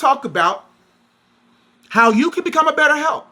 talk about how you can become a better help.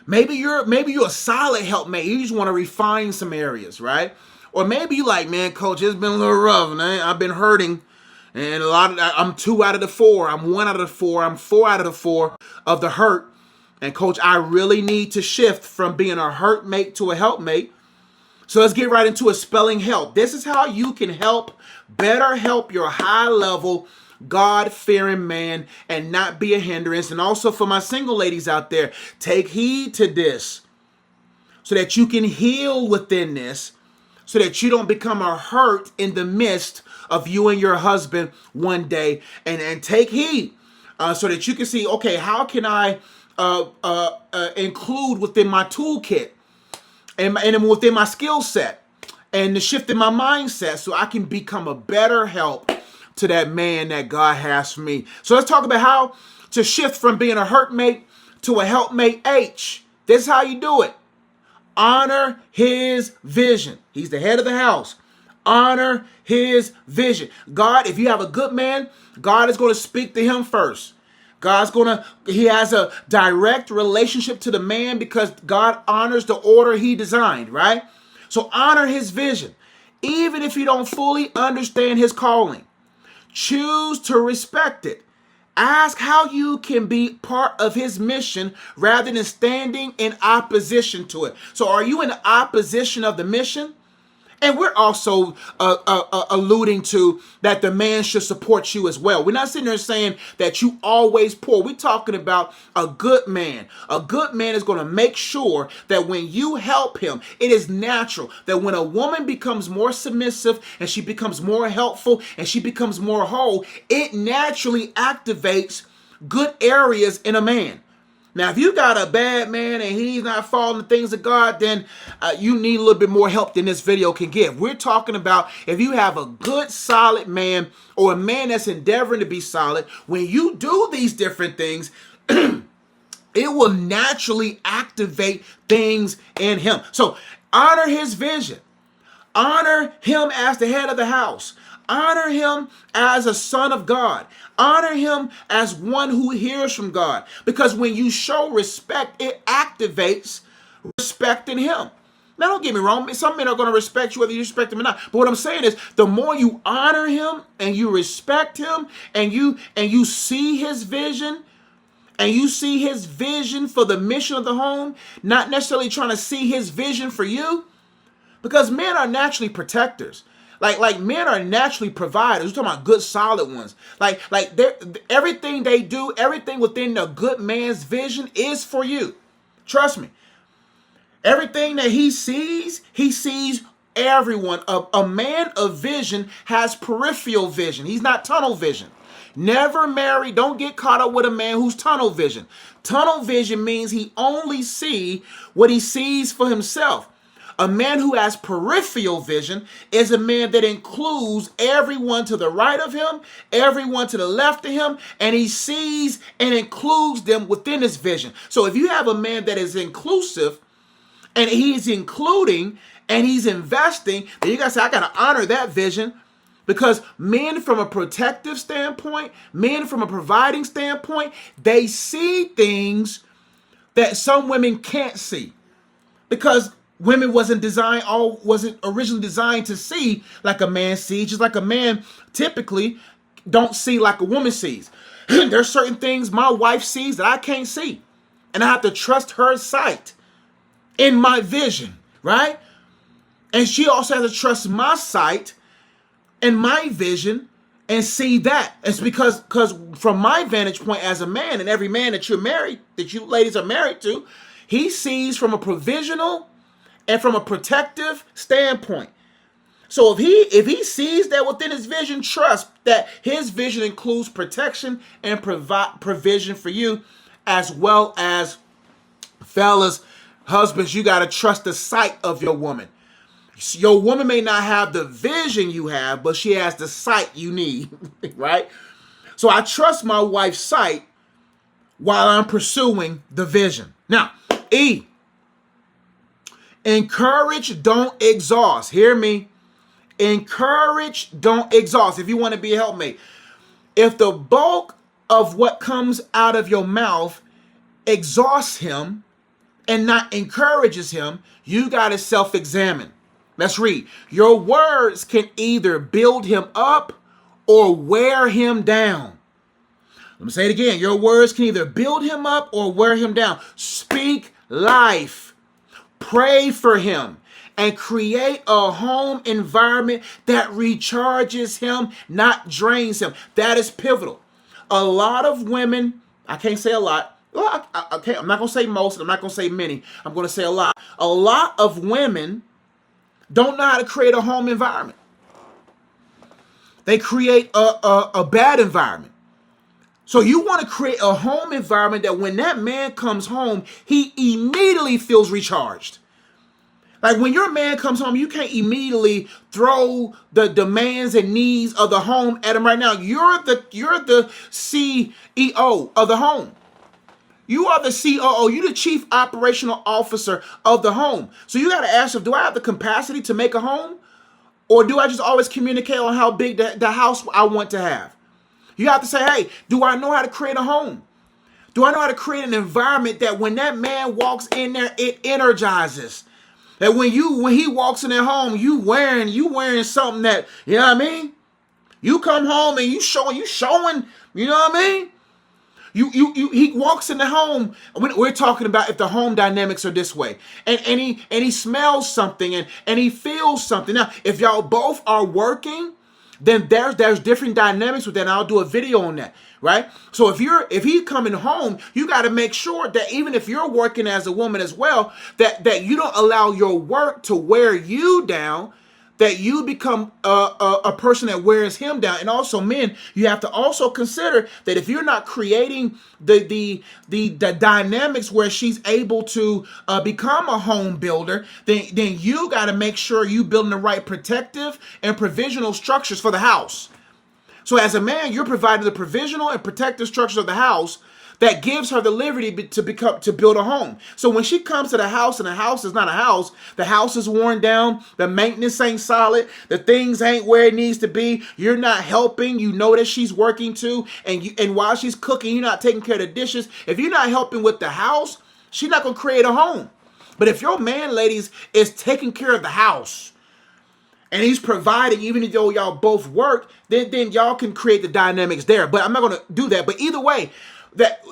Maybe you're a solid helpmate. You just want to refine some areas, right? Or maybe you like, man, coach, it's been a little rough, man. I've been hurting. And I'm 2 out of the 4. I'm 1 out of the 4. I'm 4 out of the 4 of the hurt. And coach, I really need to shift from being a hurt mate to a helpmate. So let's get right into spelling help. This is how you can better help your high level, God-fearing man and not be a hindrance. And also for my single ladies out there, take heed to this so that you can heal within this, so that you don't become a hurt in the midst of you and your husband one day. And take heed so that you can see, okay, how can I include within my toolkit and within my skill set and the shift in my mindset so I can become a better help to that man that God has for me. So let's talk about how to shift from being a hurt mate to a helpmate. H. This is how you do it. Honor his vision. He's the head of the house. Honor his vision. God, if you have a good man, God is going to speak to him first. He has a direct relationship to the man because God honors the order he designed, right? So honor his vision. Even if you don't fully understand his calling, choose to respect it. Ask how you can be part of his mission rather than standing in opposition to it. So are you in opposition of the mission? And we're also alluding to that the man should support you as well. We're not sitting there saying that you always pour. We're talking about a good man. A good man is going to make sure that when you help him, it is natural that when a woman becomes more submissive and she becomes more helpful and she becomes more whole, it naturally activates good areas in a man. Now, if you got a bad man and he's not following the things of God, then you need a little bit more help than this video can give. We're talking about if you have a good, solid man or a man that's endeavoring to be solid, when you do these different things, it will naturally activate things in him. So honor his vision. Honor him as the head of the house. Honor him as a son of God. Honor him as one who hears from God. Because when you show respect, it activates respect in him. Now, don't get me wrong. Some men are going to respect you whether you respect them or not. But what I'm saying is, the more you honor him and you respect him and you see his vision, and you see his vision for the mission of the home, not necessarily trying to see his vision for you, because men are naturally protectors. Like men are naturally providers. We're talking about good, solid ones. Like everything they do, everything within the good man's vision is for you. Trust me. Everything that he sees everyone. A man of vision has peripheral vision. He's not tunnel vision. Never marry. Don't get caught up with a man who's tunnel vision. Tunnel vision means he only sees what he sees for himself. A man who has peripheral vision is a man that includes everyone to the right of him, everyone to the left of him, and he sees and includes them within his vision. So if you have a man that is inclusive and he's including and he's investing, then you got to say, I got to honor that vision, because men from a protective standpoint, men from a providing standpoint, they see things that some women can't see, because women wasn't originally designed to see like a man sees, just like a man typically don't see like a woman sees. There's certain things my wife sees that I can't see, and I have to trust her sight in my vision, right? And she also has to trust my sight and my vision and see that. It's because from my vantage point as a man, and every man that you're married, that you ladies are married to, he sees from a provisional and from a protective standpoint. So if he sees that within his vision, trust that his vision includes protection and provision for you, as well as, fellas, husbands, you got to trust the sight of your woman. Your woman may not have the vision you have, but she has the sight you need, right? So I trust my wife's sight while I'm pursuing the vision. Now, E, encourage, don't exhaust. Hear me. Encourage, don't exhaust. If you want to be a helpmate, if the bulk of what comes out of your mouth exhausts him and not encourages him, you got to self-examine. Let's read. Your words can either build him up or wear him down. Let me say it again. Your words can either build him up or wear him down. Speak life. Pray for him and create a home environment that recharges him, not drains him. That is pivotal. A lot of women, I can't say a lot. Well, I'm not going to say most. I'm not going to say many. I'm going to say a lot. A lot of women don't know how to create a home environment. They create a bad environment. So you want to create a home environment that when that man comes home, he immediately feels recharged. Like when your man comes home, you can't immediately throw the demands and needs of the home at him right now. You're the CEO of the home. You are the COO. You're the chief operational officer of the home. So you got to ask yourself, do I have the capacity to make a home? Or do I just always communicate on how big the house I want to have? You have to say, hey, do I know how to create a home? Do I know how to create an environment that when that man walks in there, it energizes? That when he walks in that home, you wearing something that, you know what I mean? You come home and you showing, you know what I mean? He walks in the home. We're talking about if the home dynamics are this way, and he smells something and he feels something. Now, if y'all both are working, then there's different dynamics with that. And I'll do a video on that, right? So if he's coming home, you got to make sure that even if you're working as a woman as well, that you don't allow your work to wear you down. That you become a person that wears him down. And also, men, you have to also consider that if you're not creating the dynamics where she's able to become a home builder, then you got to make sure you building the right protective and provisional structures for the house. So as a man, you're providing the provisional and protective structures of the house that gives her the liberty to build a home. So when she comes to the house and the house is not a house, the house is worn down, the maintenance ain't solid, the things ain't where it needs to be, you're not helping, you know that she's working too, and while she's cooking, you're not taking care of the dishes. If you're not helping with the house, she's not going to create a home. But if your man, ladies, is taking care of the house, and he's providing, even though y'all both work, then y'all can create the dynamics there. But I'm not going to do that. But either way, that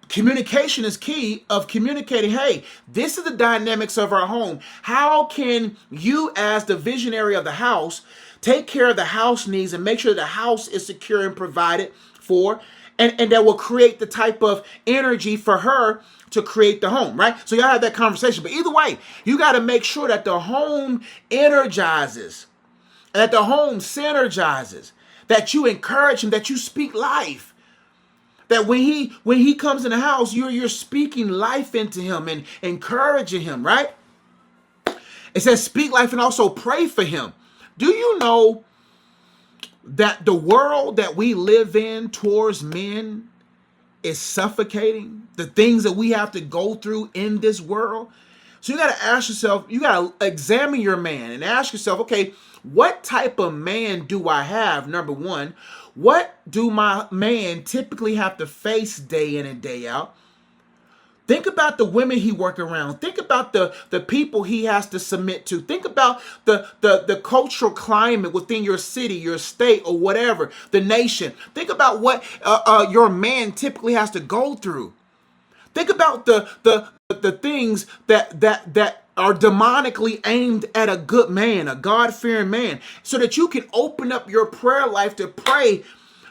communication is key of communicating, hey, this is the dynamics of our home. How can you as the visionary of the house take care of the house needs and make sure the house is secure and provided for, and that will create the type of energy for her to create the home, right? So y'all have that conversation. But either way, you got to make sure that the home energizes, that the home synergizes, that you encourage him, that you speak life. That when he comes in the house, you're speaking life into him and encouraging him, right? It says speak life and also pray for him. Do you know that the world that we live in towards men is suffocating? The things that we have to go through in this world. So you got to ask yourself, you got to examine your man and ask yourself, okay, what type of man do I have? Number one, what do my man typically have to face day in and day out? Think about the women he work around. Think about the people he has to submit to. Think about the cultural climate within your city, your state, or whatever, the nation. Think about what your man typically has to go through. Think about the things that are demonically aimed at a good man, a God-fearing man, so that you can open up your prayer life to pray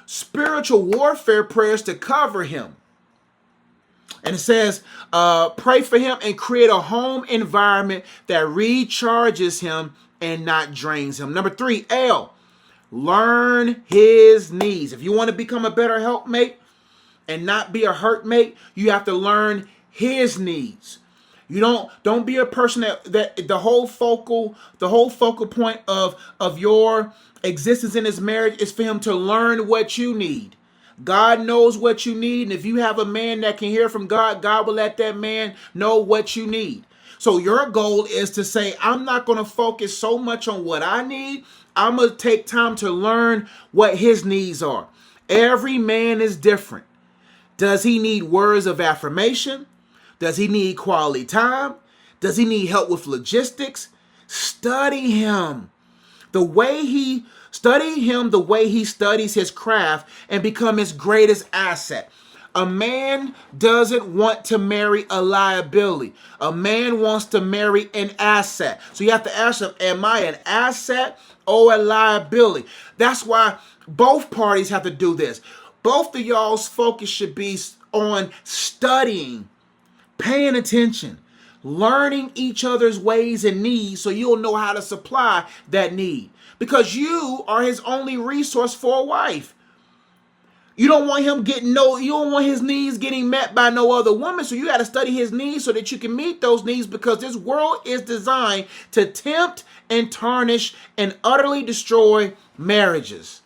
spiritual warfare prayers to cover him. And it says, pray for him and create a home environment that recharges him and not drains him. Number 3, L, learn his needs. If you want to become a better helpmate and not be a hurt mate, you have to learn his needs. You don't be a person that the whole focal point of your existence in this marriage is for him to learn what you need. God knows what you need, and if you have a man that can hear from God, God will let that man know what you need. So your goal is to say, I'm not going to focus so much on what I need. I'm going to take time to learn what his needs are. Every man is different. Does he need words of affirmation? Does he need quality time? Does he need help with logistics? Study him. The way he studies his craft and become his greatest asset. A man doesn't want to marry a liability. A man wants to marry an asset. So you have to ask him, am I an asset or a liability? That's why both parties have to do this. Both of y'all's focus should be on studying, paying attention, learning each other's ways and needs so you'll know how to supply that need. Because you are his only resource for a wife. You don't want his needs getting met by no other woman. So you got to study his needs so that you can meet those needs, because this world is designed to tempt and tarnish and utterly destroy marriages.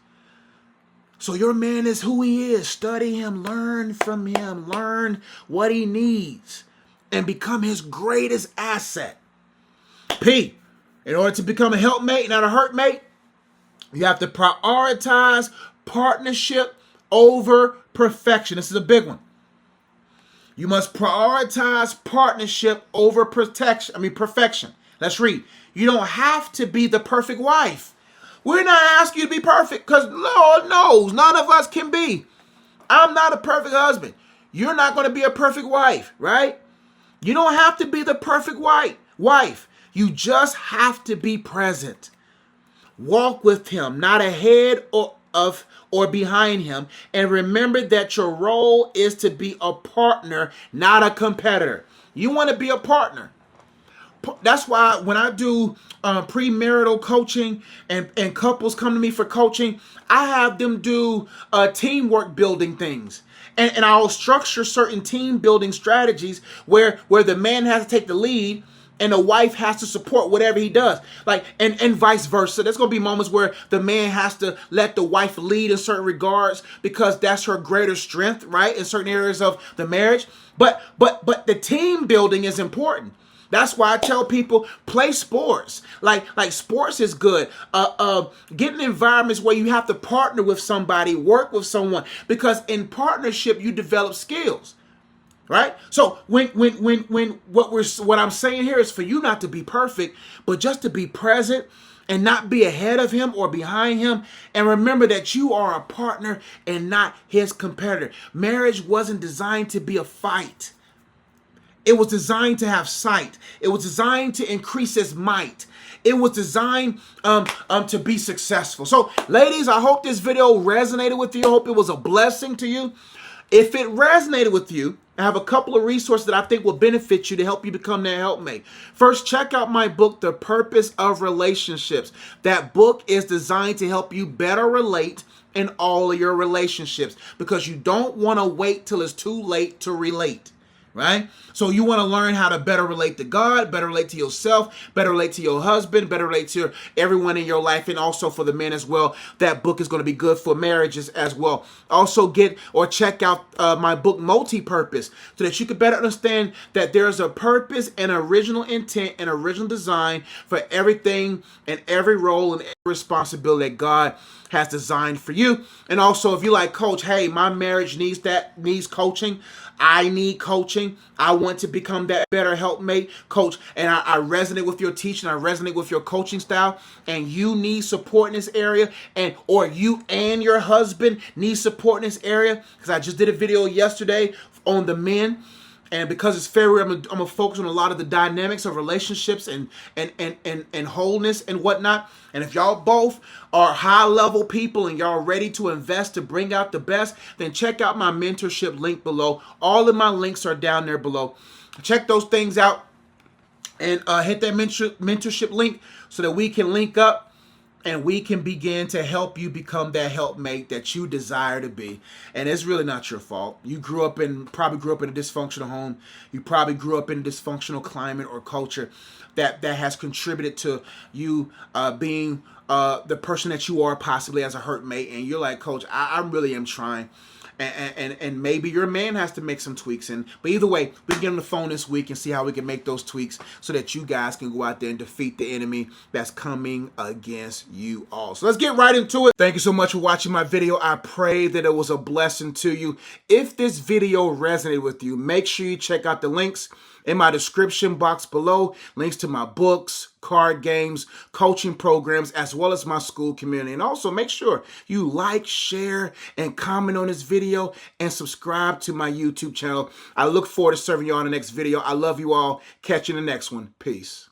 So your man is who he is. Study him, learn from him, learn what he needs, and become his greatest asset. P, in order to become a helpmate, not a hurtmate, you have to prioritize partnership over perfection. This is a big one. You must prioritize partnership over perfection. Let's read. You don't have to be the perfect wife. We're not asking you to be perfect, because Lord knows none of us can be. I'm not a perfect husband. You're not going to be a perfect wife, right? You don't have to be the perfect wife. You just have to be present. Walk with him, not ahead or behind him. And remember that your role is to be a partner, not a competitor. You want to be a partner. That's why when I do premarital coaching and couples come to me for coaching, I have them do teamwork building things. And I'll structure certain team building strategies where the man has to take the lead and the wife has to support whatever he does. And vice versa. There's going to be moments where the man has to let the wife lead in certain regards because that's her greater strength, right? In certain areas of the marriage. But the team building is important. That's why I tell people, play sports. Like sports is good. Get in environments where you have to partner with somebody, work with someone, because in partnership you develop skills. Right? So when what I'm saying here is for you not to be perfect, but just to be present and not be ahead of him or behind him. And remember that you are a partner and not his competitor. Marriage wasn't designed to be a fight. It was designed to have sight. It was designed to increase its might. It was designed to be successful. So, ladies, I hope this video resonated with you. I hope it was a blessing to you. If it resonated with you, I have a couple of resources that I think will benefit you to help you become that helpmate. First, check out my book, The Purpose of Relationships. That book is designed to help you better relate in all of your relationships, because you don't want to wait till it's too late to relate. Right? So you want to learn how to better relate to God, better relate to yourself, better relate to your husband, better relate to everyone in your life, and also for the men as well. That book is going to be good for marriages as well. Also check out my book, Multi-Purpose, so that you can better understand that there's a purpose and original intent and original design for everything and every role and every responsibility that God has designed for you. And also, if you like, coach, hey, my marriage needs coaching. I need coaching. I want to become that better helpmate, coach. And I resonate with your teaching. I resonate with your coaching style. And you need support in this area, or you and your husband need support in this area. Because I just did a video yesterday on the men. And because it's February, I'm gonna focus on a lot of the dynamics of relationships and wholeness and whatnot. And if y'all both are high-level people and y'all ready to invest to bring out the best, then check out my mentorship link below. All of my links are down there below. Check those things out and hit that mentorship link so that we can link up and we can begin to help you become that helpmate that you desire to be. And it's really not your fault. You probably grew up in a dysfunctional home. You probably grew up in a dysfunctional climate or culture that has contributed to you being the person that you are possibly as a hurt mate. And you're like, coach, I really am trying. And maybe your man has to make some tweaks. But either way, we can get on the phone this week and see how we can make those tweaks so that you guys can go out there and defeat the enemy that's coming against you all. So let's get right into it. Thank you so much for watching my video. I pray that it was a blessing to you. If this video resonated with you, make sure you check out the links in my description box below. Links to my books, card games, coaching programs, as well as my school community. And also make sure you like, share, and comment on this video and subscribe to my YouTube channel. I look forward to serving you on the next video. I love you all. Catch you in the next one. Peace.